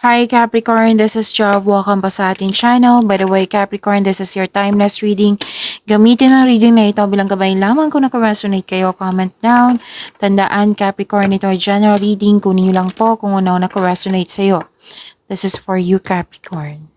Hi Capricorn, this is Jov. Welcome pa sa ating channel. By the way, Capricorn, this is your timeless reading. Gamitin ang reading na ito bilang gabay lamang kung naka-resonate kayo, comment down. Tandaan, Capricorn, ito ay general reading. Kunin nyo lang po kung ano naka-resonate sa'yo. This is for you, Capricorn.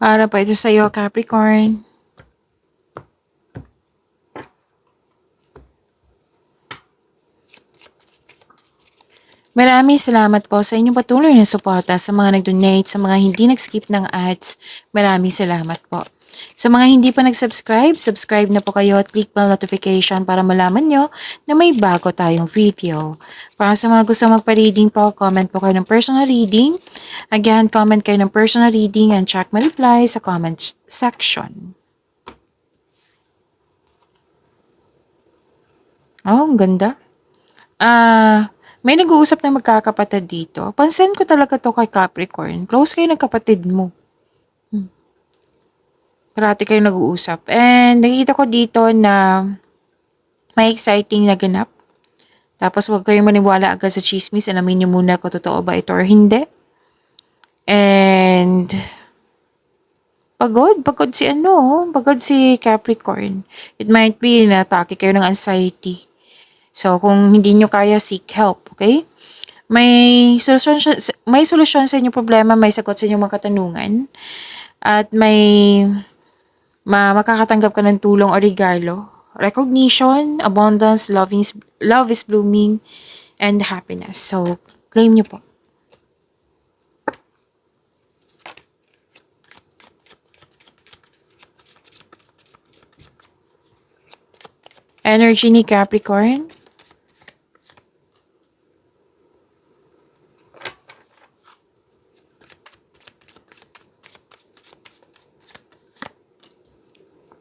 Para pa ito sa'yo, Capricorn. Maraming salamat po sa inyong patuloy na suporta sa mga nag-donate, sa mga hindi nag-skip ng ads. Maraming salamat po. Sa mga hindi pa nag-subscribe, subscribe na po kayo at click bell notification para malaman nyo na may bago tayong video. Para sa mga gusto magpa-reading po, comment po kayo ng personal reading. Again, comment kayo ng personal reading and check my reply sa comment section. Oh, ang ganda. May nag-uusap na magkakapatid dito. Pansin ko talaga to kay Capricorn. Close kayo ng kapatid mo. Parati kayo nag-uusap. And nakikita ko dito na may exciting na ganap. Tapos huwag kayong maniwala agad sa chismis. Alamin nyo muna kung totoo ba ito or hindi. And pagod si Capricorn. It might be na atake kayo ng anxiety. So kung hindi nyo kaya, seek help, okay? May solusyon sa inyong problema, may sagot sa inyong mga katanungan. At makakatanggap ka ng tulong o regalo. Recognition, abundance, love is blooming, and happiness. So, claim nyo po. Energy ni Capricorn.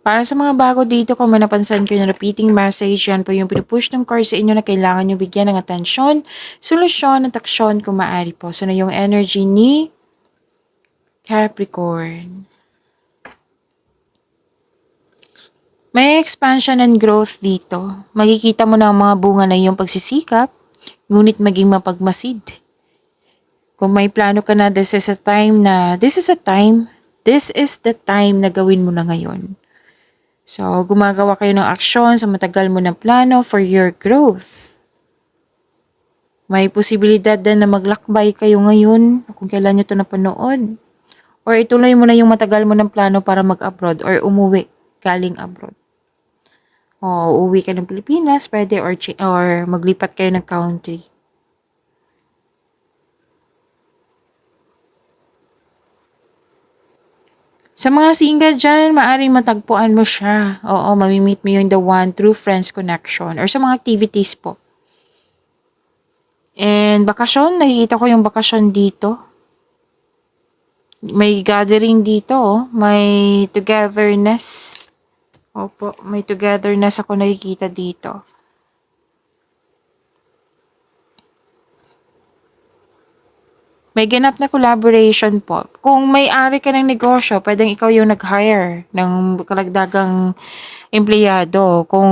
Para sa mga bago dito, kung may napansin ko yung repeating message, yan po yung pinupush ng card sa inyo na kailangan nyo bigyan ng atensyon, solusyon at aksyon kung maaari po. So na yung energy ni Capricorn. May expansion and growth dito. Makikita mo na ang mga bunga na iyong pagsisikap, ngunit maging mapagmasid. Kung may plano ka na, this is the time na gawin mo na ngayon. So, gumagawa kayo ng aksyon sa matagal mo ng plano for your growth. May posibilidad din na maglakbay kayo ngayon kung kailan nyo ito napanood. Or ituloy mo na yung matagal mo ng plano para mag-abroad or umuwi galing abroad. O uuwi ka ng Pilipinas, pwede, or maglipat kayo ng country. Sa mga single dyan, maaaring matagpuan mo siya. Oo, mamimit mo yung the one through friends connection or sa mga activities po. And bakasyon, nakikita ko yung bakasyon dito. May gathering dito, oh. May togetherness. Opo, may togetherness ako nakikita dito. May ganap na collaboration po. Kung may-ari ka ng negosyo, pwedeng ikaw yung nag-hire ng kalagdagang empleyado. Kung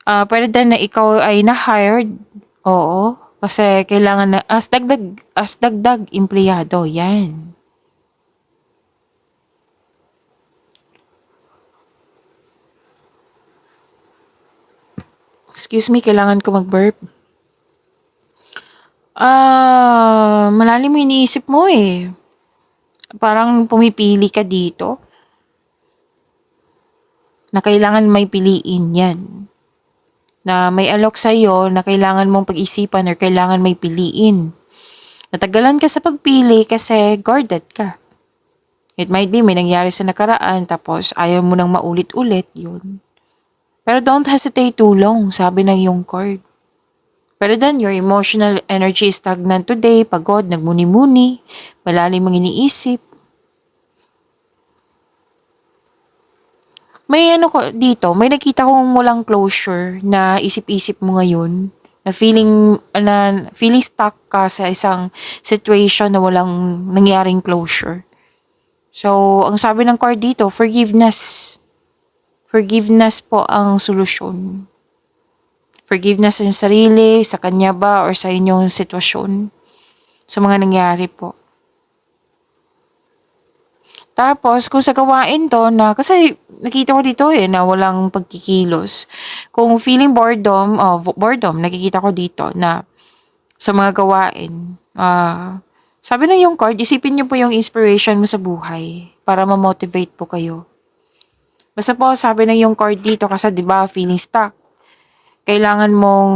pwede din na ikaw ay na-hired, oo. Kasi kailangan na, as dagdag empleyado, yan. Excuse me, kailangan ko mag-burp. Malalim yung iniisip mo eh. Parang pumipili ka dito. Na kailangan may piliin yan. Na may alok sa'yo na kailangan mong pag-isipan or kailangan may piliin. Natagalan ka sa pagpili kasi guarded ka. It might be may nangyari sa nakaraan tapos ayaw mo nang maulit-ulit yun. Pero don't hesitate too long, sabi ng yung card. Pero then, your emotional energy is stagnant today, pagod, nagmuni-muni, malalim ang iniisip. May ano ko dito, may nakita kong walang closure na isip-isip mo ngayon, na feeling stuck ka sa isang situation na walang nangyaring closure. So, ang sabi ng card dito, forgiveness. Forgiveness po ang solusyon. Forgiveness sa sarili, sa kanya ba, or sa inyong sitwasyon, sa mga nangyari po. Tapos, kung sa gawain to na, kasi nakita ko dito na walang pagkikilos. Kung feeling boredom, nakikita ko dito na sa mga gawain. Sabi na yung card, isipin niyo po yung inspiration mo sa buhay para ma-motivate po kayo. Basta po, sabi na yung card dito kasi 'di ba feeling stuck. Kailangan mong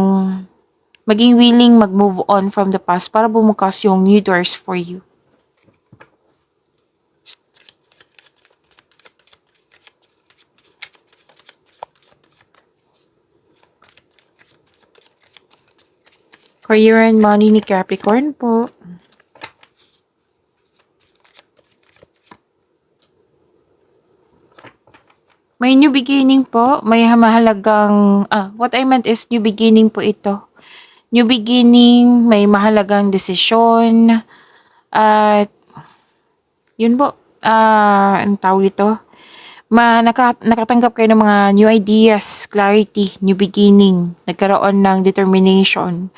maging willing mag-move on from the past para bumukas yung new doors for you. Career and money ni Capricorn po. May new beginning po. May mahalagang, what I meant is new beginning po ito. New beginning, may mahalagang desisyon, at yun po, anong tawag ito? Nakatanggap kayo ng mga new ideas, clarity, new beginning, nagkaroon ng determination,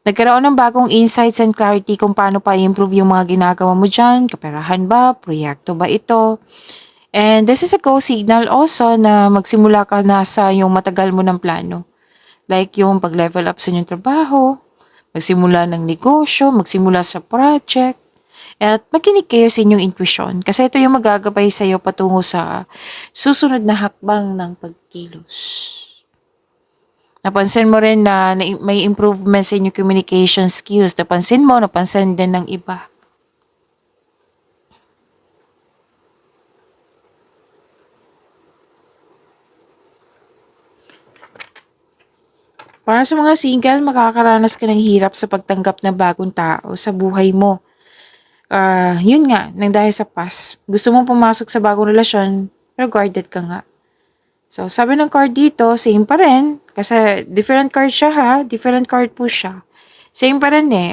nagkaroon ng bagong insights and clarity kung paano pa i-improve yung mga ginagawa mo dyan, kaperahan ba, proyekto ba ito. And this is a go signal also na magsimula ka na sa yung matagal mo ng plano. Like yung pag-level up sa inyong trabaho, magsimula ng negosyo, magsimula sa project, at makinig kayo sa inyong intuition kasi ito yung magagabay sa iyo patungo sa susunod na hakbang ng pagkilos. Napansin mo rin na may improvement sa inyong communication skills. Napansin din ng iba. Para sa mga single, makakaranas ka ng hirap sa pagtanggap ng bagong tao sa buhay mo. Yun nga, nang dahil sa past. Gusto mong pumasok sa bagong relasyon, pero guarded ka nga. So, sabi ng card dito, same pa rin. Kasi different card siya ha. Different card po siya. Same pa rin eh.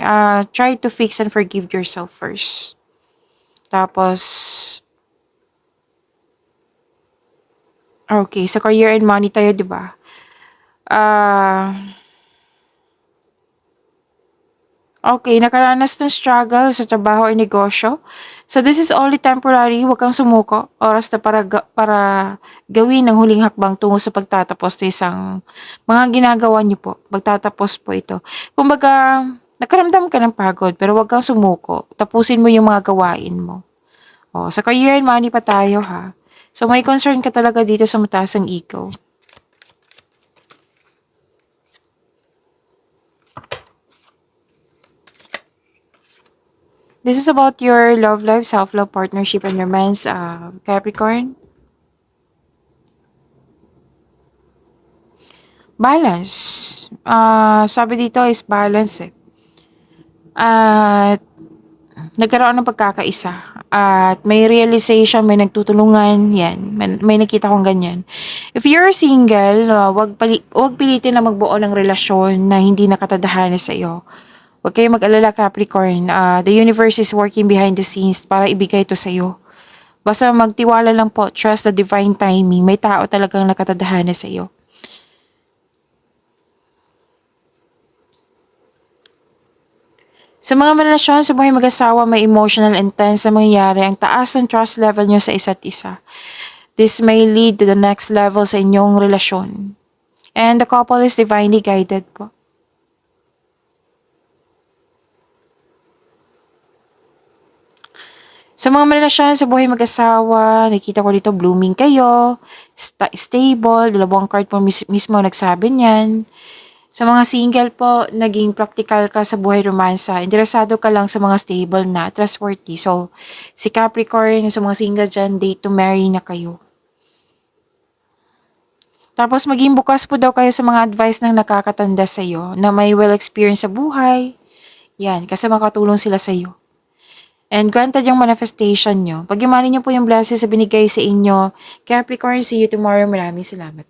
Try to fix and forgive yourself first. Tapos, okay, sa career and money tayo, di ba? Okay, nakaranas ng struggle sa trabaho o negosyo. So this is only temporary, huwag kang sumuko. Oras na para gawin ang huling hakbang tungo sa pagtatapos ng isang mga ginagawa niyo po. Pagtatapos po ito. Kumbaga, nakaramdam ka ng pagod pero huwag kang sumuko. Tapusin mo yung mga gawain mo. Sa career and money pa tayo ha. So may concern ka talaga dito sa mataas ang ego. This is about your love life, self-love, partnership, and romance, Capricorn. Balance. Sabi dito is balance eh. At nagkaroon ng pagkakaisa. At may realization, may nagtutulungan. Yan. May nakita kong ganyan. If you're single, wag pilitin na magbuo ng relasyon na hindi nakatadhana sa iyo. Huwag kayong mag-alala, Capricorn. The universe is working behind the scenes para ibigay ito sa iyo. Basta magtiwala lang po. Trust the divine timing. May tao talagang nakatadhana sa iyo. Sa mga relasyon sa buhay mag-asawa, may emotional intense na mangyayari. Ang taas ng trust level nyo sa isa't isa. This may lead to the next level sa inyong relasyon. And the couple is divinely guided po. Sa mga relasyon sa buhay mag-asawa, nakita ko dito blooming kayo, stable, dalawang card po mismo nagsabi niyan. Sa mga single po, naging practical ka sa buhay romansa. Interesado ka lang sa mga stable na, trustworthy. So, si Capricorn, sa mga single dyan, date to marry na kayo. Tapos maging bukas po daw kayo sa mga advice ng nakakatanda sa iyo na may well experience sa buhay. Yan, kasi makatulong sila sa iyo. And granted yung manifestation nyo. Pag-imanin nyo po yung blessings sa binigay sa inyo. Capricorn, see you tomorrow. Maraming salamat.